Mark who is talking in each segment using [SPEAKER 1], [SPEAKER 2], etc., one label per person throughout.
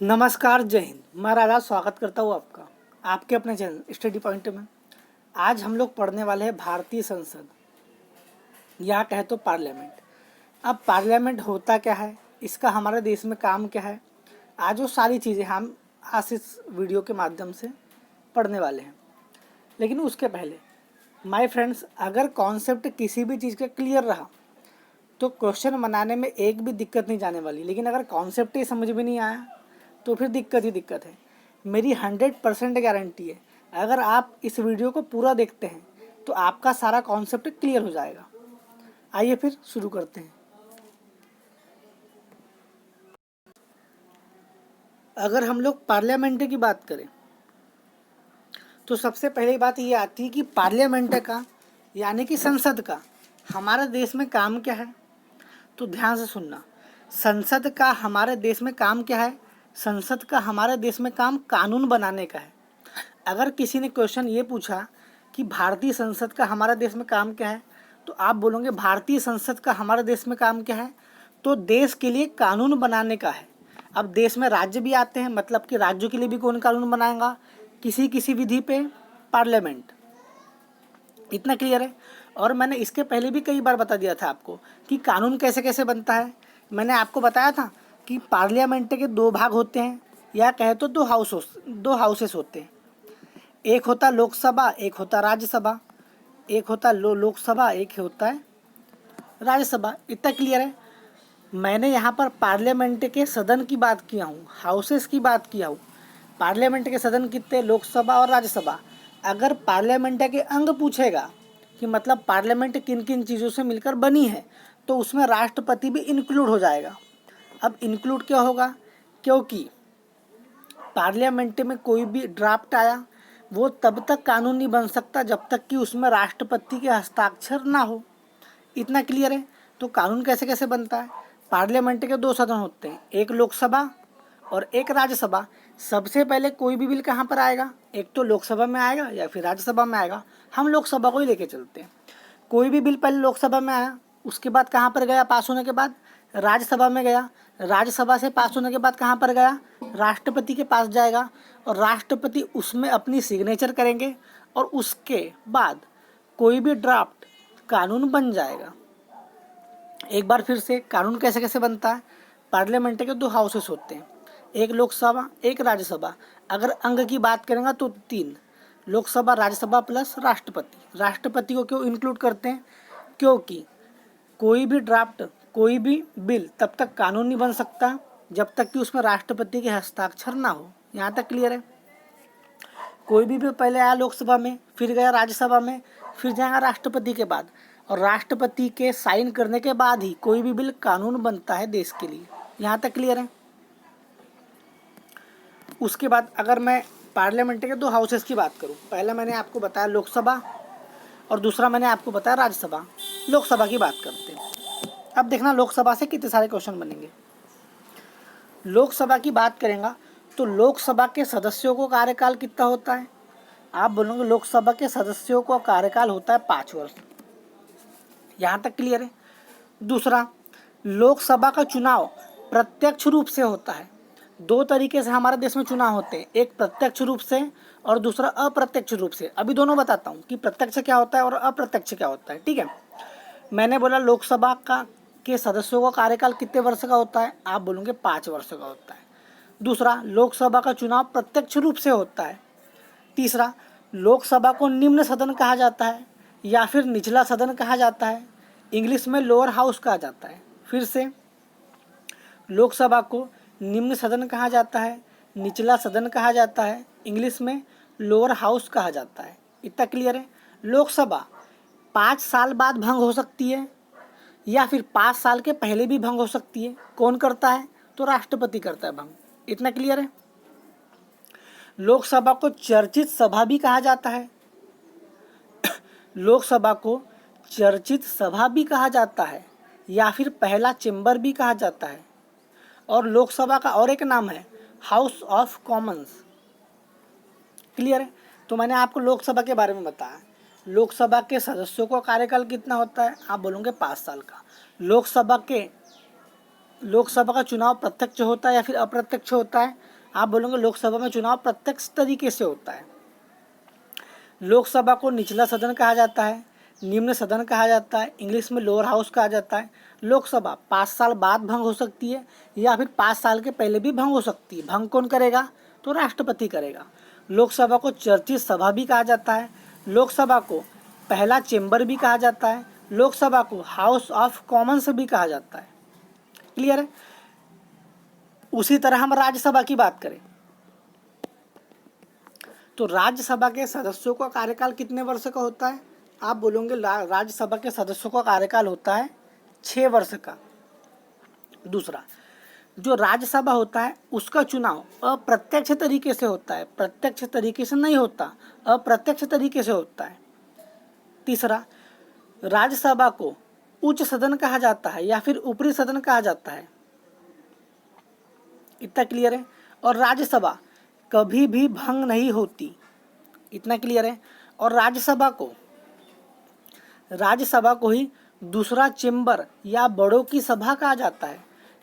[SPEAKER 1] नमस्कार, जय हिंद। मैं राजा स्वागत करता हूँ आपका आपके अपने चैनल स्टडी पॉइंट में। आज हम लोग पढ़ने वाले हैं भारतीय संसद, या कहे तो पार्लियामेंट। अब पार्लियामेंट होता क्या है, इसका हमारे देश में काम क्या है, आज वो सारी चीज़ें हम आज इस वीडियो के माध्यम से पढ़ने वाले हैं। लेकिन उसके पहले माय फ्रेंड्स, अगर कॉन्सेप्ट किसी भी चीज़ का क्लियर रहा तो क्वेश्चन बनाने में एक भी दिक्कत नहीं जाने वाली। लेकिन अगर कॉन्सेप्ट ही समझ में नहीं आया तो फिर दिक्कत ही दिक्कत है। मेरी 100% गारंटी है, अगर आप इस वीडियो को पूरा देखते हैं तो आपका सारा कॉन्सेप्ट क्लियर हो जाएगा। आइए फिर शुरू करते हैं। अगर हम लोग पार्लियामेंट की बात करें तो सबसे पहली बात ये आती है कि पार्लियामेंट का यानी कि संसद का हमारे देश में काम क्या है। तो ध्यान से सुनना, संसद का हमारे देश में काम क्या है। संसद का हमारे देश में काम कानून बनाने का है। अगर किसी ने क्वेश्चन ये पूछा कि भारतीय संसद का हमारे देश में काम क्या है, तो आप बोलोगे भारतीय संसद का हमारे देश में काम क्या है, तो देश के लिए कानून बनाने का है। अब देश में राज्य भी आते हैं, मतलब कि राज्यों के लिए भी कौन कानून बनाएगा, किसी किसी विधि पे पार्लियामेंट। इतना क्लियर है। और मैंने इसके पहले भी कई बार बता दिया था आपको कि कानून कैसे कैसे बनता है। मैंने आपको बताया था कि पार्लियामेंट के दो भाग होते हैं, या कहे तो दो हाउसेस होते हैं। एक होता लोकसभा, एक होता राज्यसभा। एक होता लोकसभा, एक होता है राज्यसभा। इतना क्लियर है। मैंने यहाँ पर पार्लियामेंट के सदन की बात किया हूँ, हाउसेस की बात किया हूँ। पार्लियामेंट के सदन कितने, लोकसभा और राज्यसभा। अगर पार्लियामेंट के अंग पूछेगा कि मतलब पार्लियामेंट किन किन चीज़ों से मिलकर बनी है, तो उसमें राष्ट्रपति भी इंक्लूड हो जाएगा। अब इंक्लूड क्या होगा, क्योंकि पार्लियामेंट में कोई भी ड्राफ्ट आया वो तब तक कानून नहीं बन सकता जब तक कि उसमें राष्ट्रपति के हस्ताक्षर ना हो। इतना क्लियर है। तो कानून कैसे कैसे बनता है। पार्लियामेंट के दो सदन होते हैं, एक लोकसभा और एक राज्यसभा। सबसे पहले कोई भी बिल कहाँ पर आएगा, एक तो लोकसभा में आएगा या फिर राज्यसभा में आएगा। हम लोकसभा को ही लेके चलते हैं। कोई भी बिल पहले लोकसभा में आया, उसके बाद कहाँ पर गया, पास होने के बाद राज्यसभा में गया। राज्यसभा से पास होने के बाद कहाँ पर गया, राष्ट्रपति के पास जाएगा, और राष्ट्रपति उसमें अपनी सिग्नेचर करेंगे, और उसके बाद कोई भी ड्राफ्ट कानून बन जाएगा। एक बार फिर से, कानून कैसे कैसे बनता है। पार्लियामेंट के दो हाउसेस होते हैं, एक लोकसभा एक राज्यसभा। अगर अंग की बात करेंगे तो तीन, लोकसभा राज्यसभा प्लस राष्ट्रपति। राष्ट्रपति को क्यों इंक्लूड करते हैं, क्योंकि कोई भी ड्राफ्ट, कोई भी बिल तब तक कानून नहीं बन सकता जब तक कि उसमें राष्ट्रपति के हस्ताक्षर ना हो। यहाँ तक क्लियर है। कोई भी बिल पहले आया लोकसभा में, फिर गया राज्यसभा में, फिर जाएगा राष्ट्रपति के बाद, और राष्ट्रपति के साइन करने के बाद ही कोई भी बिल कानून बनता है देश के लिए। यहाँ तक क्लियर है। उसके बाद अगर मैं पार्लियामेंट के दो हाउसेस की बात करूँ, पहला मैंने आपको बताया लोकसभा और दूसरा मैंने आपको बताया राज्यसभा। लोकसभा की बात करते हैं। अब देखना लोकसभा से कितने सारे क्वेश्चन बनेंगे। लोकसभा की बात करेंगे तो लोकसभा के सदस्यों को कार्यकाल कितना होता है। आप बोलोगे लोकसभा के सदस्यों का कार्यकाल होता है 5 वर्ष। यहाँ तक क्लियर है। दूसरा, लोकसभा का चुनाव प्रत्यक्ष रूप से होता है। दो तरीके से हमारे देश में चुनाव होते हैं, एक प्रत्यक्ष रूप से और दूसरा अप्रत्यक्ष रूप से। अभी दोनों बताता हूँ कि प्रत्यक्ष क्या होता है और अप्रत्यक्ष क्या होता है। ठीक है। मैंने बोला लोकसभा का के सदस्यों का कार्यकाल कितने वर्ष का होता है, आप बोलोगे 5 वर्ष का होता है। दूसरा, लोकसभा का चुनाव प्रत्यक्ष रूप से होता है। तीसरा, लोकसभा को निम्न सदन कहा जाता है या फिर निचला सदन कहा जाता है, इंग्लिश में लोअर हाउस कहा जाता है। फिर से, लोकसभा को निम्न सदन कहा जाता है, निचला सदन कहा जाता है, इंग्लिश में लोअर हाउस कहा जाता है। इतना क्लियर है। लोकसभा 5 साल बाद भंग हो सकती है या फिर 5 साल के पहले भी भंग हो सकती है। कौन करता है, तो राष्ट्रपति करता है भंग। इतना क्लियर है। लोकसभा को चर्चित सभा भी कहा जाता है। लोकसभा को चर्चित सभा भी कहा जाता है या फिर पहला चेंबर भी कहा जाता है। और लोकसभा का और एक नाम है हाउस ऑफ कॉमन्स। क्लियर है। तो मैंने आपको लोकसभा के बारे में बताया। लोकसभा के सदस्यों का कार्यकाल कितना होता है, आप बोलोगे 5 साल का। लोकसभा के लोकसभा का चुनाव प्रत्यक्ष होता है या फिर अप्रत्यक्ष होता है? आप बोलोगे लोकसभा में चुनाव प्रत्यक्ष तरीके से होता है। लोकसभा को निचला सदन कहा जाता है, निम्न सदन कहा जाता है, इंग्लिश में लोअर हाउस कहा जाता है। लोकसभा 5 साल बाद भंग हो सकती है या फिर 5 साल के पहले भी भंग हो सकती है। भंग कौन करेगा? तो राष्ट्रपति करेगा। लोकसभा को चर्चित सभा भी कहा जाता है, लोकसभा को पहला चेंबर भी कहा जाता है, लोकसभा को हाउस ऑफ कॉमन्स भी कहा जाता है। क्लियर है? उसी तरह हम राज्यसभा की बात करें तो राज्यसभा के सदस्यों का कार्यकाल कितने वर्ष का होता है? आप बोलोगे राज्यसभा के सदस्यों का कार्यकाल होता है 6 वर्ष का। दूसरा, जो राज्यसभा होता है उसका चुनाव अप्रत्यक्ष तरीके से होता है, प्रत्यक्ष तरीके से नहीं होता, अप्रत्यक्ष तरीके से होता है। तीसरा, राज्यसभा को उच्च सदन कहा जाता है या फिर ऊपरी सदन कहा जाता है। इतना क्लियर है? और राज्यसभा कभी भी भंग नहीं होती। इतना क्लियर है? और राज्यसभा को ही दूसरा चेंबर या बड़ों की सभा कहा जाता है।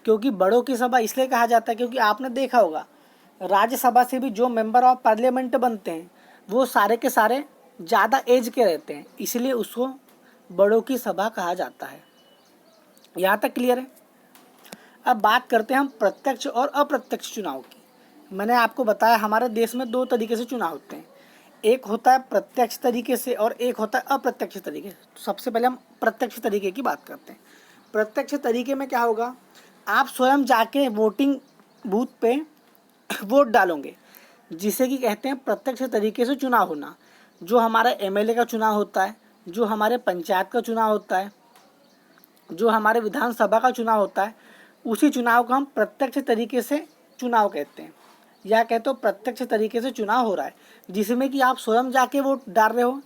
[SPEAKER 1] क्योंकि बड़ों की सभा इसलिए कहा जाता है क्योंकि आपने देखा होगा राज्यसभा से भी जो मेंबर ऑफ पार्लियामेंट बनते हैं वो सारे के सारे ज़्यादा एज के रहते हैं, इसलिए उसको बड़ों की सभा कहा जाता है। यहाँ तक क्लियर है? अब बात करते हैं हम प्रत्यक्ष और अप्रत्यक्ष चुनाव की। मैंने आपको बताया हमारे देश में 2 तरीके से चुनाव होते हैं, एक होता है प्रत्यक्ष तरीके से और एक होता है अप्रत्यक्ष तरीके से। तो सबसे पहले हम प्रत्यक्ष तरीके की बात करते हैं। प्रत्यक्ष तरीके में क्या होगा? आप स्वयं जाके वोटिंग बूथ पे वोट डालोगे, जिसे कि कहते हैं प्रत्यक्ष तरीके से चुनाव होना। जो हमारा एमएलए का चुनाव होता है, जो हमारे पंचायत का चुनाव होता है, जो हमारे विधानसभा का चुनाव होता है, उसी चुनाव को हम प्रत्यक्ष तरीके से चुनाव कहते हैं, या कहते हो प्रत्यक्ष तरीके से चुनाव हो रहा है, जिसमें कि आप स्वयं जाके वोट डाल रहे हो,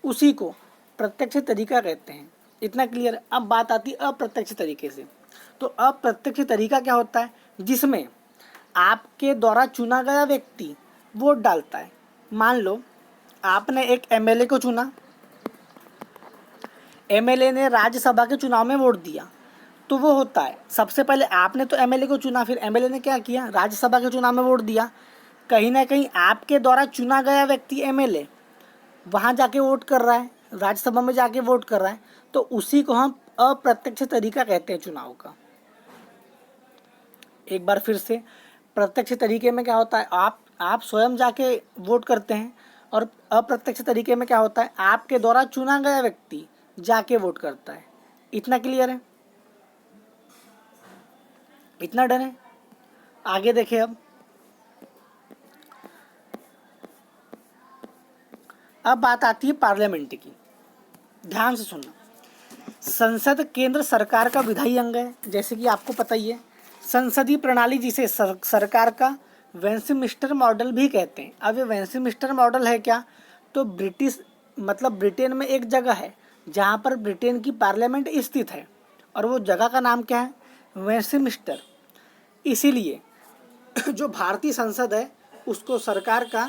[SPEAKER 1] उसी को प्रत्यक्ष तरीका कहते हैं। इतना क्लियर? अब बात आती है अप्रत्यक्ष तरीके से। तो अप्रत्यक्ष तरीका क्या होता है? जिसमें आपके द्वारा चुना गया व्यक्ति वोट डालता है। मान लो आपने एक एमएलए को चुना, एमएलए ने राज्यसभा के चुनाव में वोट दिया, तो वो होता है सबसे पहले आपने तो एमएलए को चुना, फिर एमएलए ने क्या किया? राज्यसभा के चुनाव में वोट दिया। कहीं ना कहीं आपके द्वारा चुना गया व्यक्ति एमएलए वहाँ जाके वोट कर रहा है, राज्यसभा में जाके वोट कर रहा है, तो उसी को हम अप्रत्यक्ष तरीका कहते हैं चुनाव का। एक बार फिर से, प्रत्यक्ष तरीके में क्या होता है? आप स्वयं जाके वोट करते हैं, और अप्रत्यक्ष तरीके में क्या होता है? आपके द्वारा चुना गया व्यक्ति जाके वोट करता है। इतना क्लियर है? इतना डर है? आगे देखें। अब बात आती है पार्लियामेंट की। ध्यान से सुनना। संसद केंद्र सरकार का विधायी अंग है, जैसे कि आपको पता ही है। संसदीय प्रणाली जिसे सरकार का वेस्टमिंस्टर मॉडल भी कहते हैं। अब ये वेस्टमिंस्टर मॉडल है क्या? तो ब्रिटेन में एक जगह है जहाँ पर ब्रिटेन की पार्लियामेंट स्थित है, और वो जगह का नाम क्या है? वेस्टमिंस्टर। इसीलिए जो भारतीय संसद है उसको सरकार का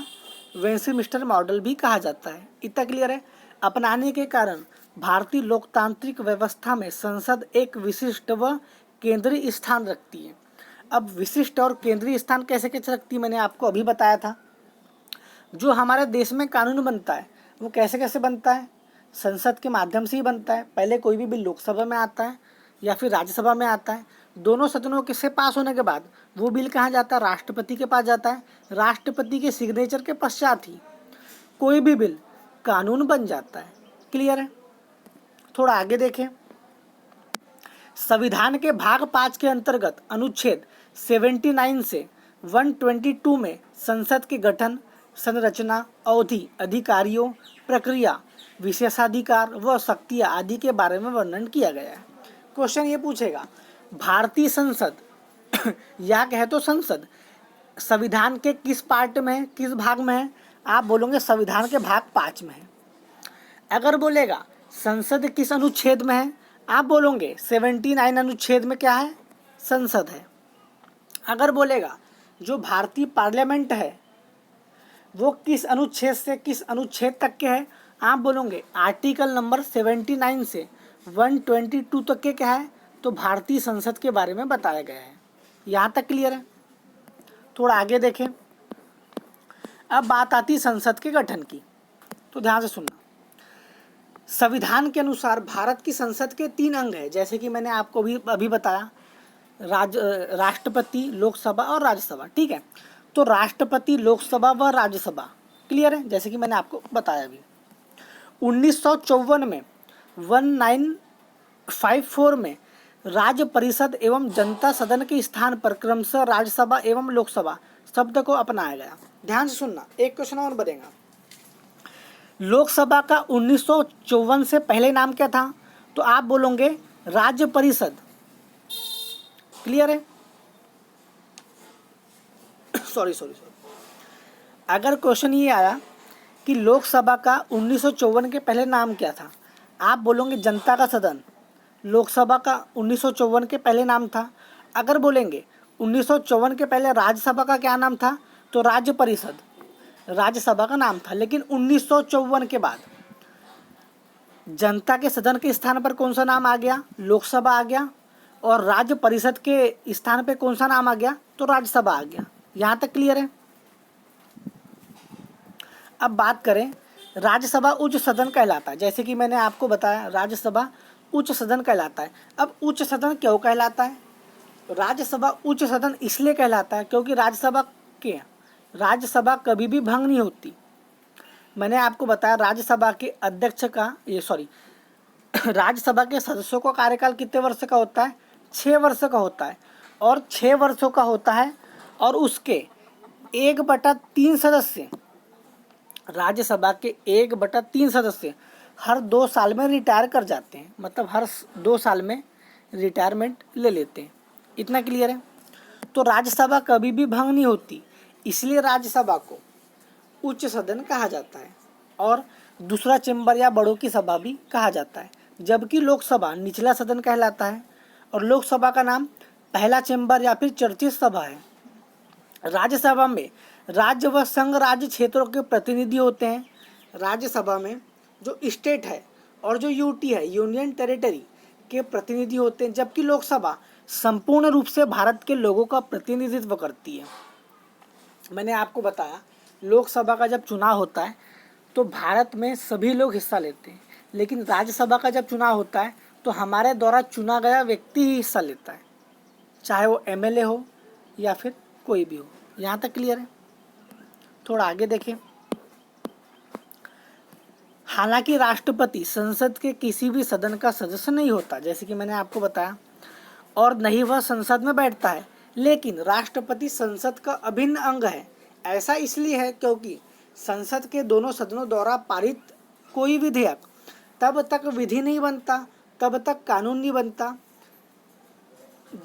[SPEAKER 1] वेस्टमिंस्टर मॉडल भी कहा जाता है। इतना क्लियर है? अपनाने के कारण भारतीय लोकतांत्रिक व्यवस्था में संसद एक विशिष्ट व केंद्रीय स्थान रखती है। अब विशिष्ट और केंद्रीय स्थान कैसे कैसे रखती है मैंने आपको अभी बताया था। जो हमारे देश में कानून बनता है वो कैसे कैसे बनता है? संसद के माध्यम से ही बनता है। पहले कोई भी बिल लोकसभा में आता है या फिर राज्यसभा में आता है, दोनों सदनों के से पास होने के बाद वो बिल कहाँ जाता है? राष्ट्रपति के पास जाता है। राष्ट्रपति के सिग्नेचर के पश्चात ही कोई भी बिल कानून बन जाता है। क्लियर है? थोड़ा आगे देखें। संविधान के भाग 5 के अंतर्गत अनुच्छेद 79 से 122 में संसद के गठन, संरचना, अवधि, अधिकारियों, प्रक्रिया, विशेषाधिकार व शक्तियाँ आदि के बारे में वर्णन किया गया है। क्वेश्चन ये पूछेगा, भारतीय संसद या कहे तो संसद संविधान के किस पार्ट में है, किस भाग में है? आप बोलोगे संविधान के भाग 5 में है। अगर बोलेगा संसद किस अनुच्छेद में है, आप बोलोगे 79 अनुच्छेद में क्या है? संसद है। अगर बोलेगा जो भारतीय पार्लियामेंट है वो किस अनुच्छेद से किस अनुच्छेद तक के है, आप बोलोगे आर्टिकल नंबर 79 से 122 तक के क्या है? तो भारतीय संसद के बारे में बताया गया है। यहाँ तक क्लियर है? थोड़ा आगे देखें। अब बात आती है संसद के गठन की, तो ध्यान से सुनना। संविधान के अनुसार भारत की संसद के 3 अंग हैं, जैसे कि मैंने आपको भी अभी बताया, राष्ट्रपति, लोकसभा और राज्यसभा। ठीक है, तो राष्ट्रपति, लोकसभा व राज्यसभा क्लियर है, जैसे कि मैंने आपको बताया अभी। 1954 में 1954 में राज्य परिषद एवं जनता सदन के स्थान पर क्रमशः राज्यसभा एवं लोकसभा शब्द को अपनाया गया। ध्यान से सुनना, एक क्वेश्चन और बनेगा। लोकसभा का 1954 से पहले नाम क्या था? तो आप बोलोगे राज्य परिषद। क्लियर है? सॉरी। अगर क्वेश्चन ये आया कि लोकसभा का 1954 के पहले नाम क्या था, आप बोलोगे जनता का सदन। लोकसभा का 1954 के पहले नाम था। अगर बोलेंगे 1954 के पहले राज्यसभा का क्या नाम था, तो राज्य परिषद राज्यसभा का नाम था। लेकिन 1954 के बाद जनता के सदन के स्थान पर कौन सा नाम आ गया? लोकसभा आ गया। और राज्य परिषद के स्थान पे कौन सा नाम आ गया? तो राज्यसभा आ गया। यहाँ तक क्लियर है? अब बात करें, राज्यसभा उच्च सदन कहलाता है, जैसे कि मैंने आपको बताया राज्यसभा उच्च सदन कहलाता है। अब उच्च सदन क्यों कहलाता है? राज्यसभा उच्च सदन इसलिए कहलाता है क्योंकि राज्यसभा कभी भी भंग नहीं होती। मैंने आपको बताया राज्यसभा के अध्यक्ष का राज्यसभा के सदस्यों का कार्यकाल कितने वर्ष का होता है? 6 वर्ष का होता है। और 6 वर्षों का होता है, और उसके 1/3 सदस्य, राज्यसभा के 1/3 सदस्य हर 2 साल में रिटायर कर जाते हैं, मतलब हर 2 साल में रिटायरमेंट ले लेते हैं। इतना क्लियर है? तो राज्यसभा कभी भी भंग नहीं होती, इसलिए राज्यसभा को उच्च सदन कहा जाता है, और दूसरा चेंबर या बड़ों की सभा भी कहा जाता है। जबकि लोकसभा निचला सदन कहलाता है, और लोकसभा का नाम पहला चेंबर या फिर चर्चित सभा है। राज्यसभा में राज्य व संघ राज्य क्षेत्रों के प्रतिनिधि होते हैं। राज्यसभा में जो स्टेट है और जो यूटी है, यूनियन टेरिटरी के प्रतिनिधि होते हैं, जबकि लोकसभा संपूर्ण रूप से भारत के लोगों का प्रतिनिधित्व करती है। मैंने आपको बताया लोकसभा का जब चुनाव होता है तो भारत में सभी लोग हिस्सा लेते हैं, लेकिन राज्यसभा का जब चुनाव होता है तो हमारे द्वारा चुना गया व्यक्ति ही हिस्सा लेता है, चाहे वो एमएलए हो या फिर कोई भी हो। यहाँ तक क्लियर है? थोड़ा आगे देखें। हालांकि राष्ट्रपति संसद के किसी भी सदन का सदस्य नहीं होता, जैसे कि मैंने आपको बताया, और नहीं वह संसद में बैठता है, लेकिन राष्ट्रपति संसद का अभिन्न अंग है। ऐसा इसलिए है क्योंकि संसद के दोनों सदनों द्वारा पारित कोई विधेयक तब तक विधि नहीं बनता, तब तक कानून नहीं बनता,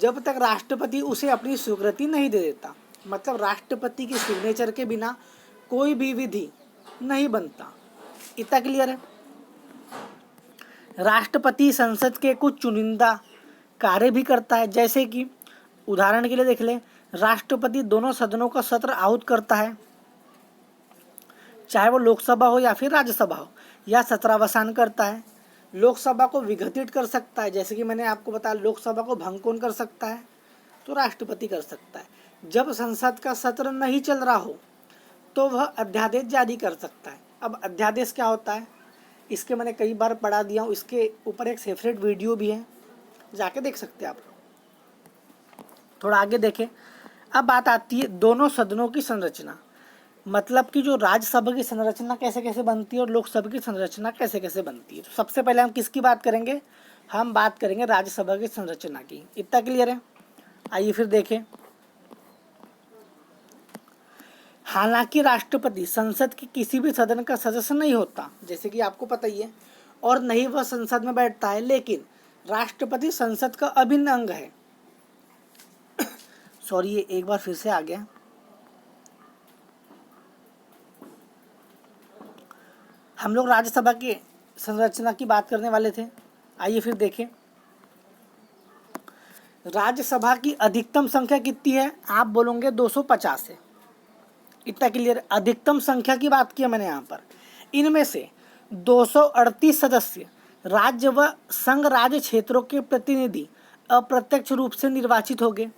[SPEAKER 1] जब तक राष्ट्रपति उसे अपनी स्वीकृति नहीं दे देता। मतलब राष्ट्रपति की सिग्नेचर के बिना कोई भी विधि नहीं बनता। इतना क्लियर है? राष्ट्रपति संसद के कुछ चुनिंदा कार्य भी करता है, जैसे कि उदाहरण के लिए देख लें, राष्ट्रपति दोनों सदनों का सत्र आहूत करता है, चाहे वो लोकसभा हो या फिर राज्यसभा हो, या सत्रावसान करता है। लोकसभा को विघटित कर सकता है, जैसे कि मैंने आपको बताया लोकसभा को भंग कौन कर सकता है? तो राष्ट्रपति कर सकता है। जब संसद का सत्र नहीं चल रहा हो तो वह अध्यादेश जारी कर सकता है। अब अध्यादेश क्या होता है इसके मैंने कई बार पढ़ा दिया हूँ, इसके ऊपर एक सेपरेट वीडियो भी है, जाके देख सकते हैं आप लोग। थोड़ा आगे देखें। अब बात आती है दोनों सदनों की संरचना, मतलब कि जो राज्यसभा की संरचना कैसे कैसे बनती है और लोकसभा की संरचना कैसे कैसे बनती है। तो सबसे पहले हम किसकी बात करेंगे? हम बात करेंगे राज्यसभा की संरचना की। इतना क्लियर है? आइए फिर देखें। हालांकि राष्ट्रपति संसद के किसी भी सदन का सदस्य नहीं होता, जैसे कि आपको पता ही है, और नहीं वह संसद में बैठता है, लेकिन राष्ट्रपति संसद का अभिन्न अंग है। सॉरी, ये एक बार फिर से आ गया। हम लोग राज्यसभा की संरचना की बात करने वाले थे। आइए फिर देखें। राज्यसभा की अधिकतम संख्या कितनी है? आप बोलोगे 250 है। इतना क्लियर? अधिकतम संख्या की बात की है मैंने यहाँ पर। इनमें से 238 सदस्य राज्य व संघ राज्य क्षेत्रों के प्रतिनिधि अप्रत्यक्ष रूप से निर्वाचित होंगे।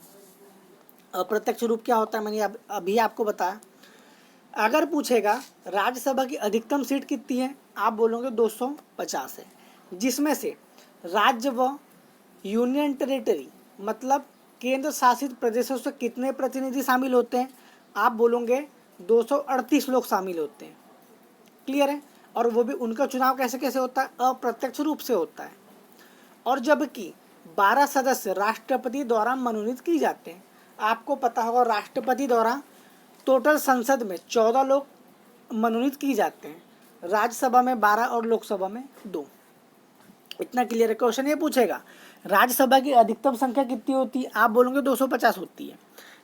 [SPEAKER 1] अप्रत्यक्ष रूप क्या होता है, मैंने अभी आपको बताया। अगर पूछेगा राज्यसभा की अधिकतम सीट कितनी है, आप बोलोगे 250 है, जिसमें से राज्य व यूनियन टेरिटरी मतलब केंद्र शासित प्रदेशों से कितने प्रतिनिधि शामिल होते हैं, आप बोलोगे 238 लोग शामिल होते हैं। क्लियर है। और वो भी उनका चुनाव कैसे कैसे होता है, अप्रत्यक्ष रूप से होता है। और जबकि 12 सदस्य राष्ट्रपति द्वारा मनोनीत किए जाते हैं। आपको पता होगा राष्ट्रपति द्वारा टोटल संसद में 14 लोग मनोनीत किए जाते हैं, राज्यसभा में 12 और लोकसभा में 2। इतना क्लियर है। क्वेश्चन ये पूछेगा राज्यसभा की अधिकतम संख्या कितनी होती है, आप बोलोगे 250 होती है,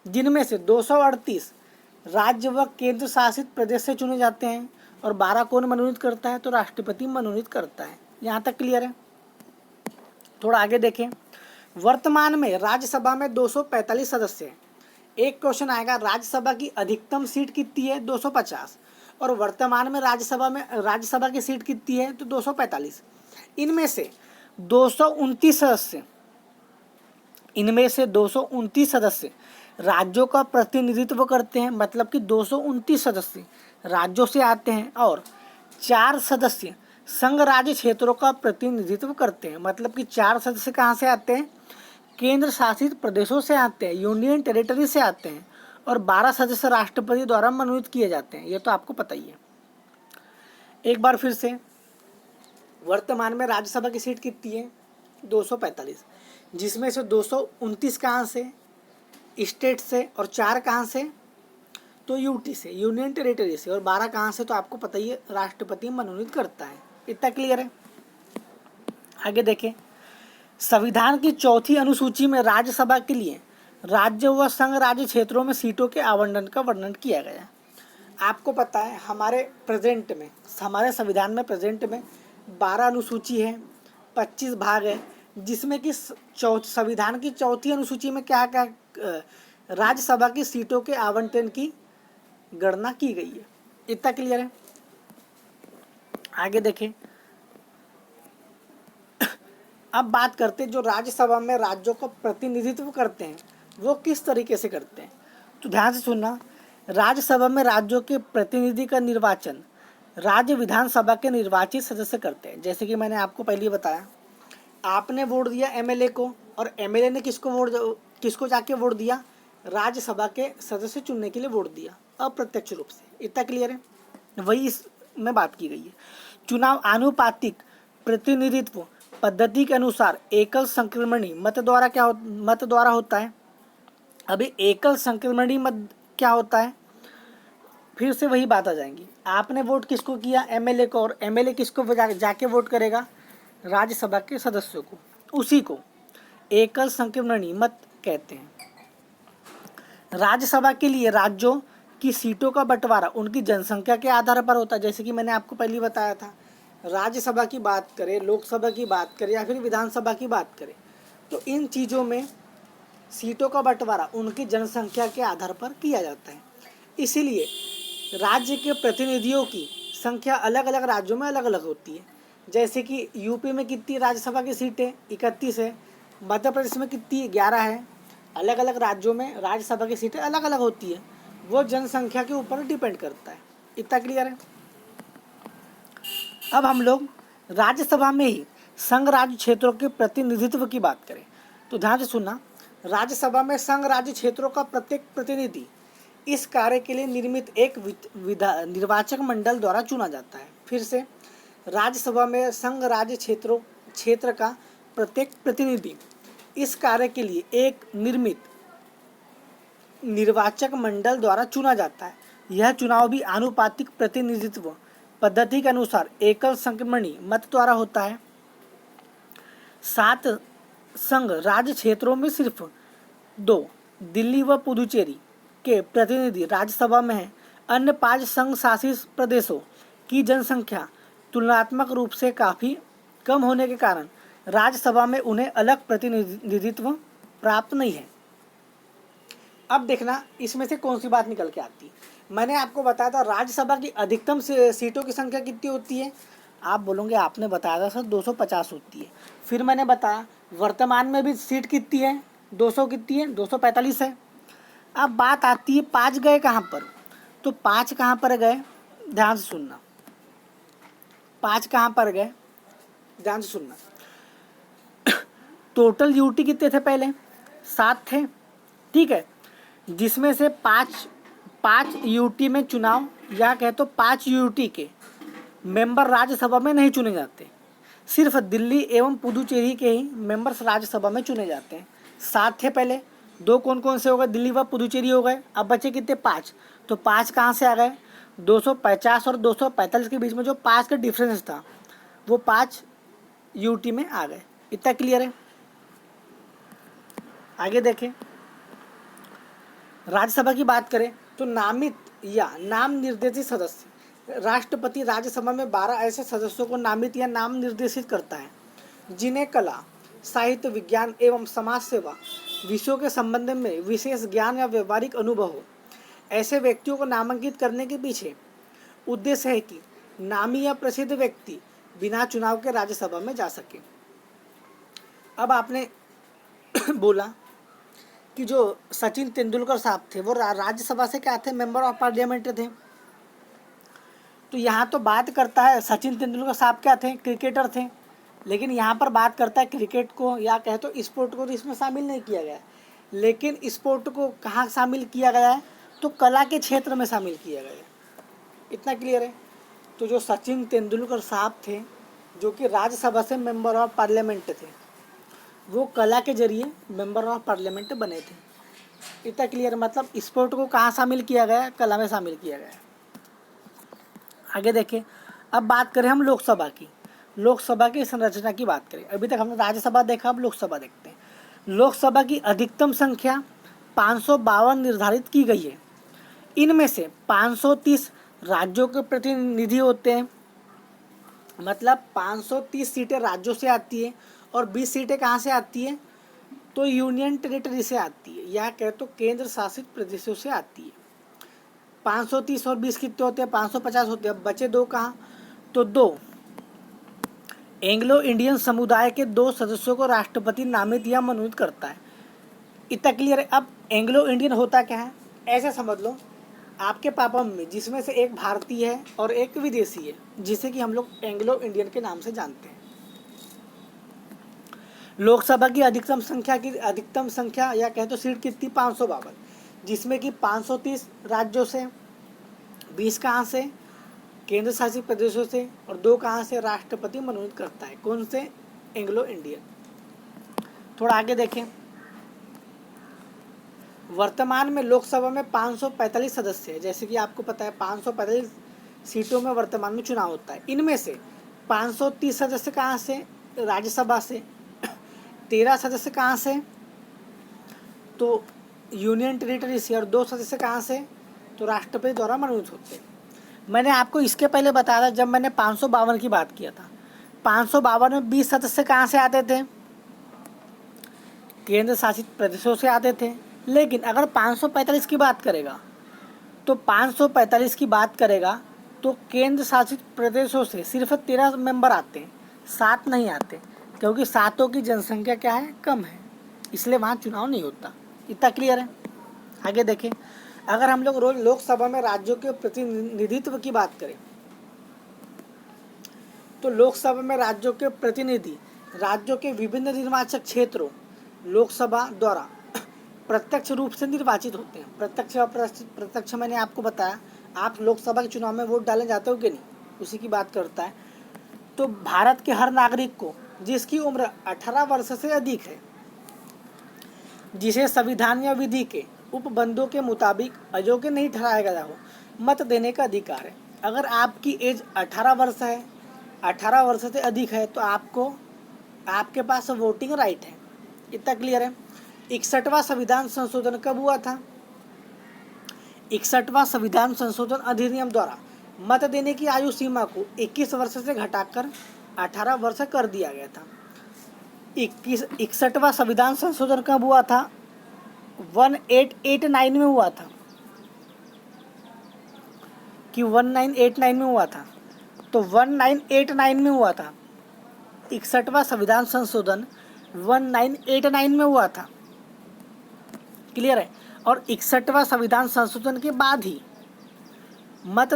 [SPEAKER 1] जिनमें से 238 राज्य व केंद्र शासित प्रदेश से चुने जाते हैं और 12 कौन मनोनीत करता है, तो राष्ट्रपति मनोनीत करता है। यहाँ तक क्लियर है। थोड़ा आगे देखें। वर्तमान में राज्यसभा में 245 सदस्य हैं। एक क्वेश्चन आएगा राज्यसभा की अधिकतम सीट कितनी है, 250, और वर्तमान में राज्यसभा की सीट कितनी है, तो 245। इनमें से 229 सदस्य राज्यों का प्रतिनिधित्व करते हैं, मतलब कि 229 सदस्य राज्यों से आते हैं, और 4 सदस्य संघ राज्य क्षेत्रों का प्रतिनिधित्व करते हैं, मतलब कि 4 सदस्य कहाँ से आते हैं, केंद्र शासित प्रदेशों से आते हैं, यूनियन टेरिटरी से आते हैं, और 12 सदस्य राष्ट्रपति द्वारा मनोनीत किए जाते हैं। ये तो आपको पता ही है। एक बार फिर से, वर्तमान में राज्यसभा की सीट कितनी है, 245, जिसमें से 229 कहाँ से, स्टेट से, और 4 कहाँ से, तो यूटी से, यूनियन टेरिटरी से, और 12 कहाँ से, तो आपको पता ही है राष्ट्रपति मनोनीत करता है। इतना क्लियर है। आगे देखें। संविधान की 4थी अनुसूची में राज्यसभा के लिए राज्य व संघ राज्य क्षेत्रों में सीटों के आवंटन का वर्णन किया गया है। आपको पता है हमारे संविधान में प्रेजेंट में 12 अनुसूची है, 25 भाग है, जिसमें कि संविधान की 4थी अनुसूची में क्या क्या राज्यसभा की सीटों के आवंटन की गणना की गई है। इतना क्लियर है। आगे देखें। अब बात करते हैं जो राज्यसभा में राज्यों का प्रतिनिधित्व करते हैं वो किस तरीके से करते हैं, तो ध्यान से सुनना। राज्यसभा में राज्यों के प्रतिनिधि का निर्वाचन राज्य विधानसभा के निर्वाचित सदस्य करते हैं। जैसे कि मैंने आपको पहले बताया, आपने वोट दिया एमएलए को, और एमएलए ने किसको जाके वोट दिया, राज्यसभा के सदस्य चुनने के लिए वोट दिया, अप्रत्यक्ष रूप से। इतना क्लियर है। वही इसमें बात की गई है। चुनाव आनुपातिक प्रतिनिधित्व पद्धति के अनुसार एकल संक्रमणी मत द्वारा होता है। अभी एकल संक्रमणी मत क्या होता है, फिर से वही बात आ जाएंगी। आपने वोट किसको किया, एमएलए को, और एमएलए किसको जाके वोट करेगा, राज्यसभा के सदस्यों को, उसी को एकल संक्रमणी मत कहते हैं। राज्यसभा के लिए राज्यों की सीटों का बंटवारा उनकी जनसंख्या के आधार पर होता है। जैसे कि मैंने आपको पहले बताया था, राज्यसभा की बात करें, लोकसभा की बात करें या फिर विधानसभा की बात करें, तो इन चीज़ों में सीटों का बंटवारा उनकी जनसंख्या के आधार पर किया जाता है। इसीलिए राज्य के प्रतिनिधियों की संख्या अलग अलग राज्यों में अलग अलग होती है। जैसे कि यूपी में कितनी राज्यसभा की सीटें, 31 है। मध्य प्रदेश में कितनी, 11 है। अलग अलग राज्यों में राज्यसभा की सीटें अलग अलग होती है, वो जनसंख्या के ऊपर डिपेंड करता है। इतना क्लियर है। अब हम लोग राज्यसभा में ही संघ राज्य क्षेत्रों के प्रतिनिधित्व की बात करें, तो ध्यान से सुनना। राज्यसभा में संघ राज्य क्षेत्रों का प्रत्येक प्रतिनिधि इस कार्य के लिए निर्मित एक निर्वाचक मंडल द्वारा चुना जाता है। फिर से, राज्यसभा में संघ राज्य क्षेत्र का प्रत्येक प्रतिनिधि इस कार्य के लिए एक निर्मित निर्वाचक मंडल द्वारा चुना जाता है। यह चुनाव भी आनुपातिक प्रतिनिधित्व पद्धति के अनुसार एकल संक्रमणी मत द्वारा होता है। 7 संघ राज्य क्षेत्रों में सिर्फ 2 दिल्ली व पुदुचेरी के प्रतिनिधि राज्यसभा में हैं। अन्य 5 संघ शासित प्रदेशों की जनसंख्या तुलनात्मक रूप से काफ़ी कम होने के कारण राज्यसभा में उन्हें अलग प्रतिनिधित्व प्राप्त नहीं है। अब देखना इसमें से कौन सी बात निकल के आती है। मैंने आपको बताया था राज्यसभा की अधिकतम सीटों की संख्या कितनी होती है, आप बोलोगे आपने बताया था सर 250 होती है। फिर मैंने बताया वर्तमान में भी सीट कितनी है, 200 कितनी है, 245 है। अब बात आती है 5 गए कहाँ पर, तो 5 कहाँ पर गए, ध्यान से सुनना, 5 कहाँ पर गए, ध्यान से सुनना। टोटल यूटी कितने थे पहले, 7 थे, ठीक है, जिसमें से 5 यूटी में चुनाव, या कहे तो 5 यूटी के मेंबर राज्यसभा में नहीं चुने जाते, सिर्फ दिल्ली एवं पुदुचेरी के ही मेंबर्स राज्यसभा में चुने जाते हैं। 7 थे पहले, 2 कौन कौन से हो गए, दिल्ली व पुदुचेरी हो गए, अब बचे कितने, 5। तो 5 कहाँ से आ गए, 250 और 245 के बीच में जो 5 का डिफरेंस था वो 5 यूटी में आ गए। इतना क्लियर है। आगे देखें, राज्यसभा की बात करें तो नामित या नाम निर्देशित सदस्य, राष्ट्रपति राज्यसभा में 12 ऐसे सदस्यों को नामित या नाम निर्देशित करता है जिन्हें कला, साहित्य, विज्ञान एवं समाज सेवा विषयों के संबंध में विशेष ज्ञान या व्यवहारिक अनुभव हो। ऐसे व्यक्तियों को नामांकित करने के पीछे उद्देश्य है कि नामी या प्रसिद्ध व्यक्ति बिना चुनाव के राज्यसभा में जा सके। अब आपने बोला कि जो सचिन तेंदुलकर साहब थे वो राज्यसभा से क्या थे, मेंबर ऑफ पार्लियामेंट थे। तो यहाँ तो बात करता है सचिन तेंदुलकर साहब क्या थे, क्रिकेटर थे, लेकिन यहाँ पर बात करता है क्रिकेट को या कहे तो स्पोर्ट को तो इसमें शामिल नहीं किया गया है। लेकिन स्पोर्ट को कहाँ शामिल किया गया है, तो कला के क्षेत्र में शामिल किया गया है। इतना क्लियर है। तो जो सचिन तेंदुलकर साहब थे जो कि राज्यसभा से मेंबर ऑफ पार्लियामेंट थे, वो कला के जरिए मेंबर ऑफ पार्लियामेंट बने थे। इतना क्लियर, मतलब स्पोर्ट को कहाँ शामिल किया गया है, कला में शामिल किया गया है। आगे देखें, अब बात करें हम लोकसभा की, लोकसभा की संरचना की बात करें। अभी तक हमने राज्यसभा देखा, अब लोकसभा देखते हैं। लोकसभा की अधिकतम संख्या 552 निर्धारित की गई है। इनमें से 530 राज्यों के प्रतिनिधि होते हैं, मतलब 530 सीटें राज्यों से आती है और 20 सीटें कहाँ से आती है, तो यूनियन टेरिटरी से आती है या कहे तो केंद्र शासित प्रदेशों से आती है। 530 और 20 कितने होते हैं, 550 होते हैं। अब बचे 2 कहाँ, तो 2 एंग्लो इंडियन समुदाय के 2 सदस्यों को राष्ट्रपति नामित या मनोनीत करता है। इतना क्लियर है। अब एंग्लो इंडियन होता क्या है, ऐसे समझ लो आपके पापा मम्मी जिसमें से एक भारतीय है और एक विदेशी है, जिसे कि हम लोग एंग्लो इंडियन के नाम से जानते हैं। लोकसभा की अधिकतम संख्या या कहे तो सीट कितनी, 552, जिसमें कि 530 राज्यों से, 20 कहाँ से, केंद्र शासित प्रदेशों से, और 2 कहाँ से, राष्ट्रपति मनोनीत करता है। कौन से, एंग्लो इंडियन। थोड़ा आगे देखें, वर्तमान में लोकसभा में 545 सदस्य है। जैसे कि आपको पता है 545 सीटों में वर्तमान में चुनाव होता है। इनमें से 530 सदस्य कहाँ से, राज्यसभा से, 13 सदस्य कहाँ से, तो यूनियन टेरिटरी से, और 2 सदस्य कहाँ से, तो राष्ट्रपति द्वारा मनोनीत होते हैं। मैंने आपको इसके पहले बताया था जब मैंने 552 की बात किया था, 552 में 20 सदस्य कहाँ से आते थे, केंद्र शासित प्रदेशों से आते थे। लेकिन अगर 545 की बात करेगा तो 545 की बात करेगा तो केंद्र शासित प्रदेशों से सिर्फ 13 मेंबर आते हैं, 7 नहीं आते, क्योंकि 7 की जनसंख्या क्या है, कम है, इसलिए वहाँ चुनाव नहीं होता। इतना क्लियर है। आगे देखें, अगर हम लोग रोज लोकसभा में राज्यों के प्रतिनिधित्व की बात करें तो लोकसभा में राज्यों के प्रतिनिधि राज्यों के विभिन्न निर्वाचक क्षेत्रों लोकसभा द्वारा प्रत्यक्ष रूप से निर्वाचित होते हैं। प्रत्यक्ष मैंने आपको बताया, आप लोकसभा के चुनाव में वोट डालने जाते हो कि नहीं, उसी की बात करता है। तो भारत के हर नागरिक को जिसकी उम्र 18 वर्ष से अधिक है, जिसे संविधान या विधि के उपबंधों के मुताबिक अयोग्य नहीं ठहराया गया हो, मत देने का अधिकार है। अगर आपकी एज 18 वर्ष है, 18 वर्ष से अधिक है, तो आपके पास वोटिंग राइट है। इतना क्लियर है। 61वां संविधान संशोधन कब हुआ था, 61वां संविधान संशोधन अधिनियम द्वारा मत देने की आयु सीमा को 21 वर्ष से घटाकर 18 वर्ष कर दिया गया था। 61वां संविधान संशोधन कब हुआ था, 1889 में हुआ था कि 1989 में हुआ था, तो 1989 में हुआ था। 61वां संविधान संशोधन 1989 में हुआ था। क्लियर है। और 61वां संविधान संशोधन के बाद ही मत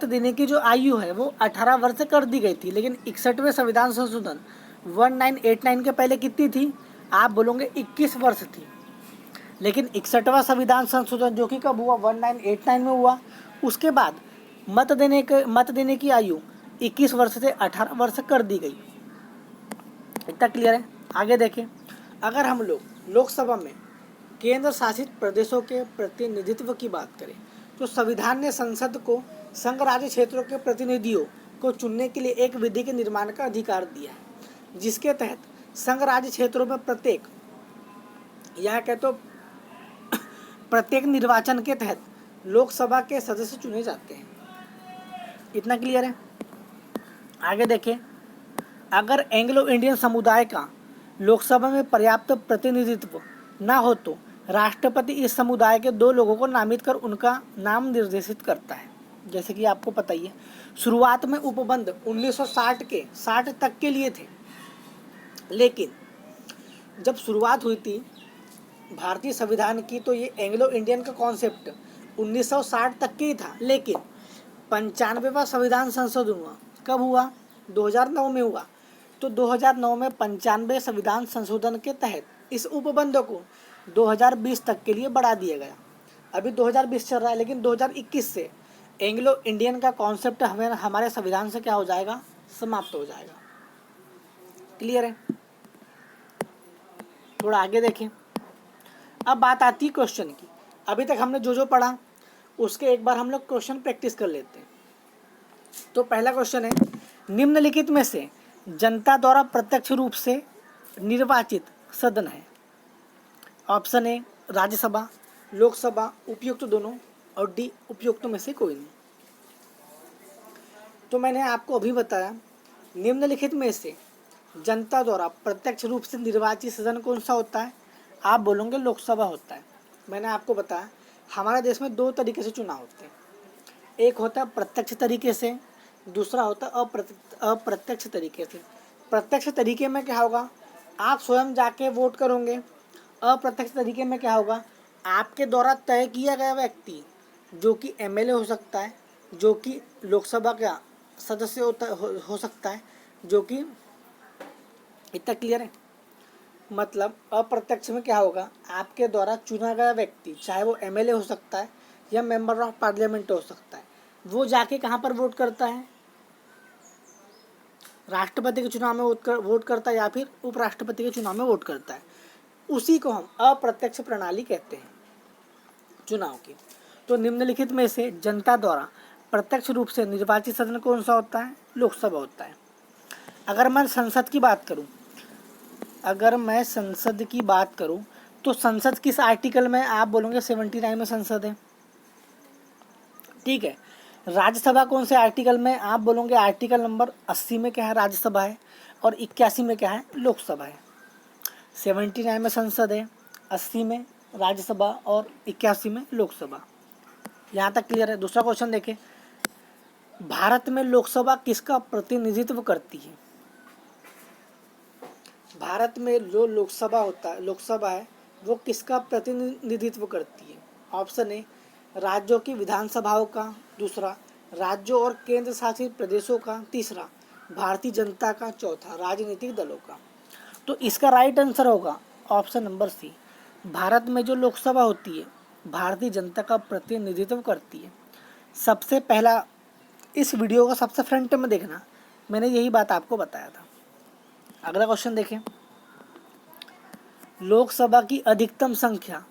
[SPEAKER 1] देने की जो आयु है वो 18 वर्ष कर दी गई थी। लेकिन 61वें संविधान संशोधन 1989 के पहले कितनी थी? आप बोलोगे 21 वर्ष थी। लेकिन 61वां संविधान संशोधन जो कि कब हुआ? 1989 में हुआ। उसके बाद मत देने की आयु 21 वर्ष से 18 वर्ष कर दी गई। इतना क्लियर है। आगे देखें, अगर हम लोग लोकसभा में केंद्र शासित प्रदेशों के प्रतिनिधित्व की बात करें तो संविधान ने संसद को संघ राज्य क्षेत्रों के प्रतिनिधियों को चुनने के लिए एक विधि के निर्माण का अधिकार दिया है, जिसके तहत संघ राज्य क्षेत्रों में प्रत्येक निर्वाचन के तहत लोकसभा के सदस्य चुने जाते हैं। इतना क्लियर है। आगे देखें, अगर एंग्लो इंडियन समुदाय का लोकसभा में पर्याप्त प्रतिनिधित्व न हो तो राष्ट्रपति इस समुदाय के 2 लोगों को नामित कर उनका नाम निर्देशित करता है। जैसे कि आपको पता ही है, शुरुआत में उपबंध 1960 तक के लिए थे। लेकिन जब शुरुआत हुई थी भारतीय संविधान की तो ये एंग्लो इंडियन का कॉन्सेप्ट 1960 तक के ही था। लेकिन 95वां संविधान संशोधन हुआ। कब हुआ? 2009 में हुआ। तो 2009 में 95वें संविधान संशोधन के तहत इस उपबंध को 2020 तक के लिए बढ़ा दिया गया। अभी 2020 चल रहा है, लेकिन 2021 से एंग्लो इंडियन का कॉन्सेप्ट हमारे संविधान से क्या हो जाएगा? समाप्त हो जाएगा। क्लियर है। थोड़ा आगे देखें। अब बात आती है क्वेश्चन की। अभी तक हमने जो जो पढ़ा उसके एक बार हम लोग क्वेश्चन प्रैक्टिस कर लेते हैं। तो पहला क्वेश्चन है, निम्नलिखित में से जनता द्वारा प्रत्यक्ष रूप से निर्वाचित सदन है? ऑप्शन ए राज्यसभा, लोकसभा, उपयुक्त दोनों, और डी उपयुक्त में से कोई नहीं। तो मैंने आपको अभी बताया निम्नलिखित में से जनता द्वारा प्रत्यक्ष रूप से निर्वाचित सदन कौन सा होता है? आप बोलोगे लोकसभा होता है। मैंने आपको बताया हमारे देश में 2 तरीके से चुनाव होते हैं। एक होता है प्रत्यक्ष तरीके से, दूसरा होता है अप्रत्यक्ष तरीके से। प्रत्यक्ष तरीके में क्या होगा? आप स्वयं जाके वोट करोगे। अप्रत्यक्ष तरीके में क्या होगा? आपके द्वारा तय किया गया व्यक्ति, जो कि एमएलए हो सकता है, जो कि लोकसभा का सदस्य हो सकता है, जो कि, इतना क्लियर है। मतलब अप्रत्यक्ष में क्या होगा? आपके द्वारा चुना गया व्यक्ति, चाहे वो एमएलए हो सकता है या मेंबर ऑफ पार्लियामेंट हो सकता है, वो जाके कहाँ पर वोट करता है? राष्ट्रपति के चुनाव में वोट करता है या फिर उपराष्ट्रपति के चुनाव में वोट करता है। उसी को हम अप्रत्यक्ष प्रणाली कहते हैं चुनाव की। तो निम्नलिखित में से जनता द्वारा प्रत्यक्ष रूप से निर्वाचित सदन कौन सा होता है? लोकसभा होता है। अगर मैं संसद की बात करूं तो संसद किस आर्टिकल में? आप बोलोगे 79 में संसद है। ठीक है। राज्यसभा कौन से आर्टिकल में? आप बोलोगे आर्टिकल नंबर 80 में क्या है? राज्यसभा है। और 81 में क्या है? लोकसभा है। 79 में संसद है, 80 में राज्यसभा और 81 में लोकसभा। यहाँ तक क्लियर है। दूसरा क्वेश्चन देखें, भारत में लोकसभा किसका प्रतिनिधित्व करती है? भारत में जो लोकसभा है वो किसका प्रतिनिधित्व करती है? ऑप्शन ए राज्यों की विधानसभाओं का, दूसरा राज्यों और केंद्र शासित प्रदेशों का, तीसरा भारतीय जनता का, चौथा राजनीतिक दलों का। तो इसका राइट आंसर होगा ऑप्शन नंबर सी। भारत में जो लोकसभा होती है भारतीय जनता का प्रतिनिधित्व करती है। सबसे पहला इस वीडियो का सबसे फ्रंट में देखना, मैंने यही बात आपको बताया था। अगला क्वेश्चन देखें, लोकसभा की अधिकतम संख्या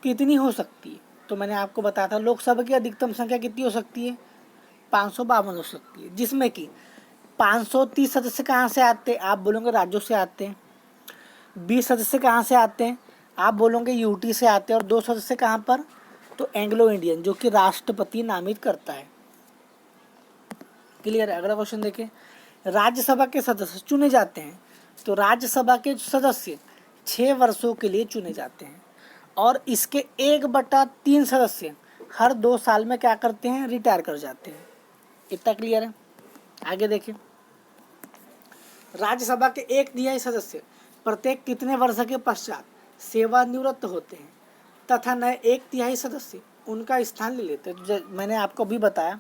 [SPEAKER 1] कितनी हो सकती है? तो मैंने आपको बताया था लोकसभा की अधिकतम संख्या कितनी हो सकती है? 552 हो सकती है, जिसमें कि 530 सदस्य कहाँ से आते हैं? आप बोलोगे राज्यों से आते हैं। 20 सदस्य कहाँ से आते हैं? आप बोलोगे यूटी से आते हैं। और 2 सदस्य कहाँ पर? तो एंग्लो इंडियन, जो कि राष्ट्रपति नामित करता है। क्लियर है। अगला क्वेश्चन देखें, राज्यसभा के सदस्य चुने जाते हैं। तो राज्यसभा के सदस्य 6 वर्षों के लिए चुने जाते हैं और इसके 1/3 सदस्य हर 2 साल में क्या करते हैं? रिटायर कर जाते हैं। इतना क्लियर है। आगे देखें, राज्यसभा के 1/3 सदस्य प्रत्येक कितने वर्ष के पश्चात सेवानिवृत्त होते हैं तथा नए 1/3 सदस्य उनका स्थान ले लेते हैं। मैंने आपको अभी बताया,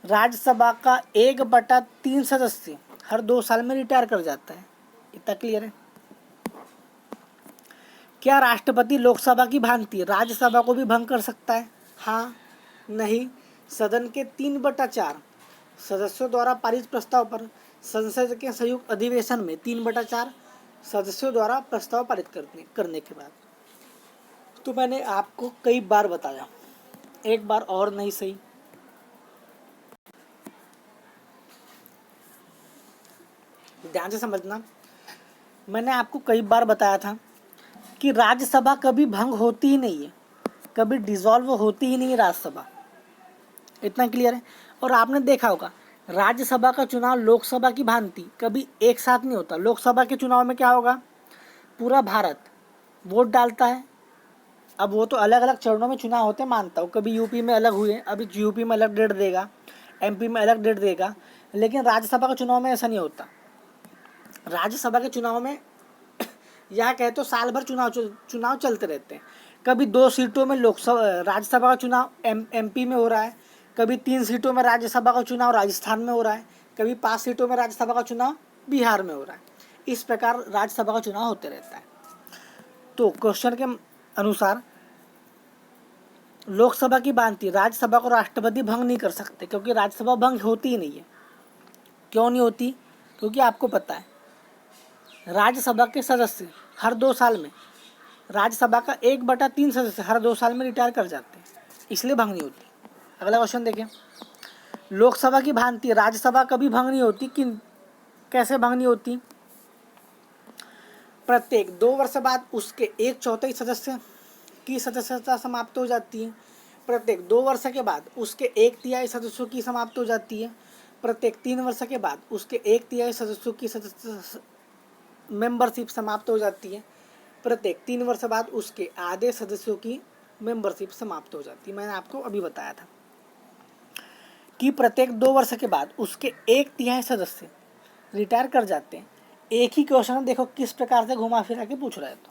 [SPEAKER 1] राज्यसभा का 1/3 सदस्य हर 2 साल में रिटायर कर जाता है। इतना क्लियर है? क्या राष्ट्रपति लोकसभा की भांति राज्यसभा को भी भंग कर सकता है? हाँ, नहीं। सदन के 3/4 सदस्यों द्वारा पारित प्रस्ताव पर संसद के संयुक्त अधिवेशन में 3/4 सदस्यों द्वारा प्रस्ताव पारित करने के बाद। तो मैंने आपको कई बार बताया, एक बार और नहीं सही। ध्यान से समझना, मैंने आपको कई बार बताया था कि राज्यसभा कभी भंग होती ही नहीं है, कभी डिसॉल्व होती ही नहीं है राज्यसभा। इतना क्लियर है? और आपने देखा होगा, राज्यसभा का चुनाव लोकसभा की भांति कभी एक साथ नहीं होता। लोकसभा के चुनाव में क्या होगा, पूरा भारत वोट डालता है। अब वो तो अलग अलग चरणों में चुनाव होते, मानता हूँ, कभी यूपी में अलग हुए, अभी यूपी में अलग डेट देगा, एमपी में अलग डेट देगा, लेकिन राज्यसभा के चुनाव में ऐसा नहीं होता। राज्यसभा के चुनाव में यह कहे तो साल भर चुनाव चलते रहते हैं। कभी 2 सीटों में लोकसभा राज्यसभा का चुनाव एमपी में हो रहा है, कभी 3 सीटों में राज्यसभा का चुनाव राजस्थान में हो रहा है, कभी 5 सीटों में राज्यसभा का चुनाव बिहार में हो रहा है। इस प्रकार राज्यसभा का चुनाव होते रहता है। तो क्वेश्चन के अनुसार लोकसभा की भांति राज्यसभा को राष्ट्रपति भंग नहीं कर सकते, क्योंकि राज्यसभा भंग होती ही नहीं है। क्यों नहीं होती? क्योंकि आपको पता है, राज्यसभा के सदस्य हर 2 साल में, राज्यसभा का 1/3 सदस्य हर 2 साल में रिटायर कर जाते हैं, इसलिए भंग नहीं होती। अगला क्वेश्चन देखें, लोकसभा की भांति राज्यसभा कभी भंग नहीं होती, कैसे भंग नहीं होती? प्रत्येक 2 वर्ष बाद उसके 1/4 सदस्य की सदस्यता समाप्त हो जाती है। प्रत्येक 2 वर्ष के बाद उसके 1/3 सदस्यों की समाप्त हो जाती है। प्रत्येक 3 वर्ष के बाद उसके 1/3 सदस्यों की मेंबरशिप समाप्त हो जाती है। प्रत्येक 3 वर्ष बाद उसके आधे सदस्यों की मेंबरशिप समाप्त हो जाती है। मैंने आपको अभी बताया था कि प्रत्येक 2 वर्ष के बाद उसके 1/3 सदस्य रिटायर कर जाते हैं। एक ही क्वेश्चन देखो किस प्रकार से घुमा फिरा के पूछ रहा है। तो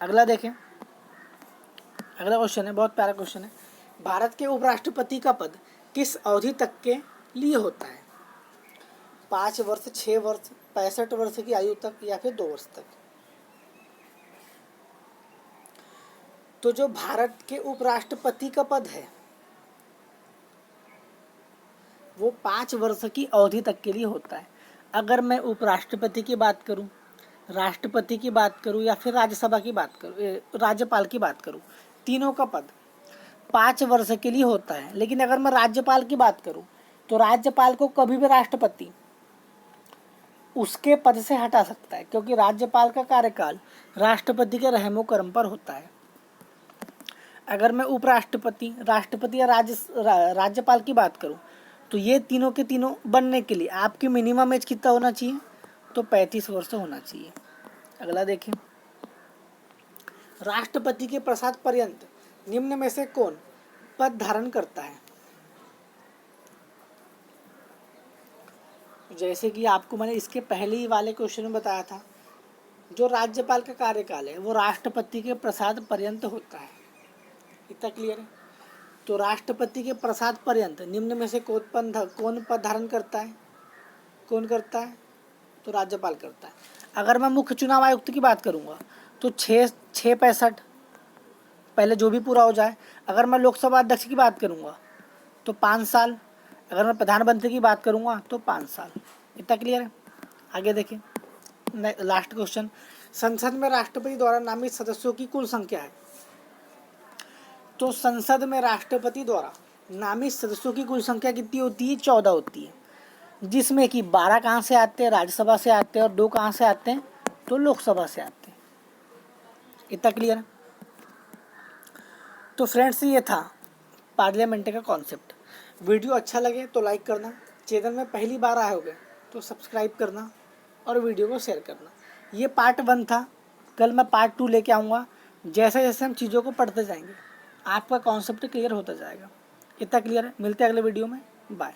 [SPEAKER 1] अगला देखें, अगला क्वेश्चन है, बहुत प्यारा क्वेश्चन है। भारत के उपराष्ट्रपति का पद किस अवधि तक के लिए होता है? 5 वर्ष, 6 वर्ष, 65 वर्ष की आयु तक, या फिर 2 वर्ष तक? तो जो भारत के उपराष्ट्रपति का पद है वो 5 वर्ष की अवधि तक के लिए होता है। अगर मैं उपराष्ट्रपति की बात करूं, राष्ट्रपति की बात करूं, या फिर राज्यसभा की बात करूं, राज्यपाल की बात करूं, तीनों का पद 5 वर्ष के लिए होता है। लेकिन अगर मैं राज्यपाल की बात करूं तो राज्यपाल को कभी भी राष्ट्रपति उसके पद से हटा सकता है, क्योंकि राज्यपाल का कार्यकाल राष्ट्रपति के रहमो कर्म पर होता है। अगर मैं उपराष्ट्रपति, राष्ट्रपति या राज्यपाल की बात करूं तो ये तीनों के तीनों बनने के लिए आपकी मिनिमम एज कितना होना चाहिए? तो 35 वर्ष होना चाहिए। अगला देखें, राष्ट्रपति के प्रसाद पर्यंत निम्न में से कौन पद धारण करता है? जैसे कि आपको मैंने इसके पहले ही वाले क्वेश्चन में बताया था, जो राज्यपाल का कार्यकाल है वो राष्ट्रपति के प्रसाद पर्यंत होता है। इतना क्लियर है? तो राष्ट्रपति के प्रसाद पर्यंत निम्न में से कौन पद धारण करता है? कौन करता है? तो राज्यपाल करता है। अगर मैं मुख्य चुनाव आयुक्त की बात करूंगा तो 665 पहले जो भी पूरा हो जाए। अगर मैं लोकसभा अध्यक्ष की बात करूंगा तो 5 साल। अगर मैं प्रधानमंत्री की बात करूंगा तो 5 साल। इतना क्लियर है? आगे देखें, लास्ट क्वेश्चन, संसद में राष्ट्रपति द्वारा नामित सदस्यों की कुल संख्या है। तो संसद में राष्ट्रपति द्वारा नामित सदस्यों की कुल संख्या कितनी होती है? 14 होती है, जिसमें कि 12 कहाँ से आते हैं? राज्यसभा से आते हैं, और 2 कहाँ से आते हैं? तो लोकसभा से आते हैं। इतना क्लियर है? तो फ्रेंड्स, ये था पार्लियामेंट का कॉन्सेप्ट। वीडियो अच्छा लगे तो लाइक करना, चैनल में पहली बार आए होगे तो सब्सक्राइब करना और वीडियो को शेयर करना। ये पार्ट 1 था, कल मैं पार्ट 2 लेके आऊँगा। जैसे जैसे हम चीज़ों को पढ़ते जाएंगे आपका कॉन्सेप्ट क्लियर होता जाएगा। इतना क्लियर है? मिलते हैं अगले वीडियो में। बाय।